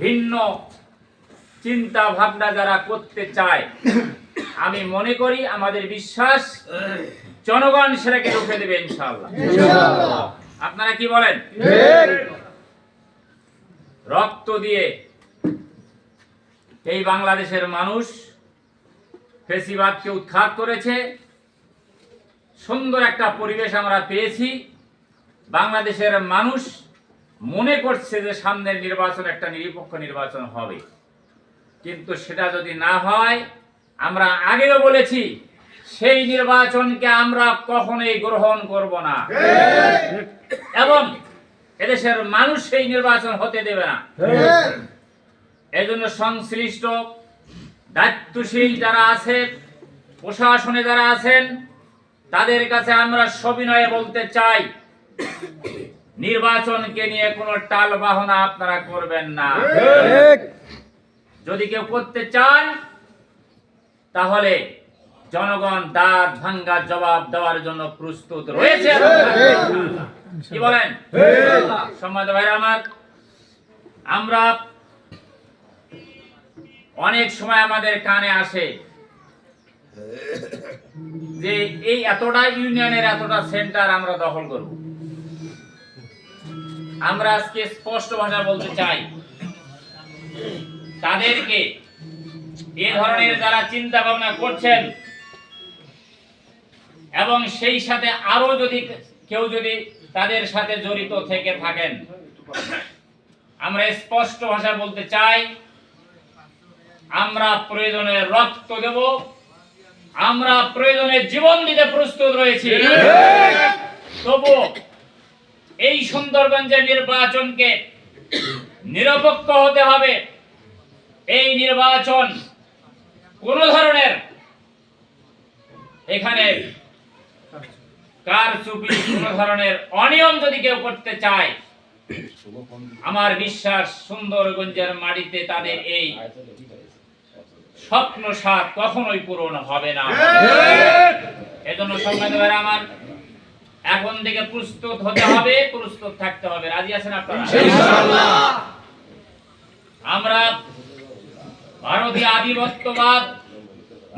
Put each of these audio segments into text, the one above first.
ভিন্ন চিন্তা ভাবনা যারা করতে চায়, আমি মনে করি, আমাদের বিশ্বাস, জনগণ সেটাকে রুখে দেবে ইনশাআল্লাহ। আপনারা কি বলেন? রক্ত দিয়ে এই বাংলাদেশের মানুষ ফ্যাসিবাদকে উৎখাত করেছে। সুন্দর একটা পরিবেশ আমরা পেয়েছি। বাংলাদেশের মানুষ মনে করছে যে সামনের নির্বাচন একটা নিরপেক্ষ নির্বাচন হবে, কিন্তু সেটা যদি না হয়, আমরা আগেও বলেছি, সেই নির্বাচনকে আমরা কখনোই গ্রহণ করব না এবং এদেশের মানুষ সেই নির্বাচন হতে দেবে না। এজন্য সংশ্লিষ্ট দায়িত্বশীল যারা আছে, প্রশাসনে যারা আছেন, তাদের কাছে আমরা সবিনয়ে বলতে চাই, নির্বাচনকে নিয়ে কোনো টাল বাহনা আপনারা করবেন না। যদি কেউ করতে চান, তাহলে জনগণ দাঁত ভাঙ্গা জবাব দেওয়ার জন্য প্রস্তুত রয়েছে। কি বলেন সম্মানিত ভাইরা আমার? আমরা অনেক সময় আমাদের কানে আসে যে এই এতটা ইউনিয়নের এতটা সেন্টার আমরা দখল করব। আমরা আজকে স্পষ্ট ভাষা বলতে চাই, তাদেরকে, এ ধরনের যারা চিন্তা ভাবনা করছেন এবং সেই সাথে আরো কেউ যদি তাদের সাথে জড়িত থেকে থাকেন, আমরা স্পষ্ট ভাষা বলতে চাই, আমরা প্রয়োজনে রক্ত দেব, আমরা প্রয়োজনে জীবন দিতে প্রস্তুত রয়েছি। তবু এই সুন্দরগঞ্জের নির্বাচনকে নিরপেক্ষ হতে হবে। এই নির্বাচন কোন ধরনের এখানে কারচুপি, কোন ধরনের অনিয়ম যদি কেউ করতে চায়, আমার বিশ্বাস সুন্দরগঞ্জের মাটিতে তাদের এই স্বপ্ন সাধ কখনোই পূরণ হবে না। এজন্য সম্মানিত ভাইরা আমার, এখন থেকে প্রস্তুত হতে হবে, প্রস্তুত থাকতে হবে। রাজি আছেন আপনারা? ইনশাআল্লাহ। আমরা ভারতীয় আধিপত্যবাদ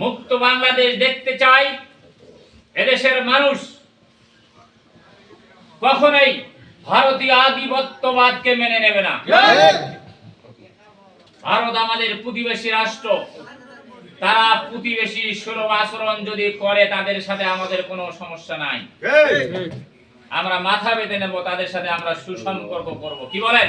মুক্ত বাংলাদেশ দেখতে চাই। এদেশের মানুষ কখনোই ভারতীয় আধিপত্যবাদকে মেনে নেবে না। ভারত আমাদের প্রতিবেশী রাষ্ট্র, তারা প্রতিবেশী সুলভ আচরণ যদি করে, তাদের সাথে আমাদের কোনো সমস্যা নাই। আমরা মাথা বেঁধে নেব, তাদের সাথে আমরা সুসম্পর্ক করব। কি বলেন?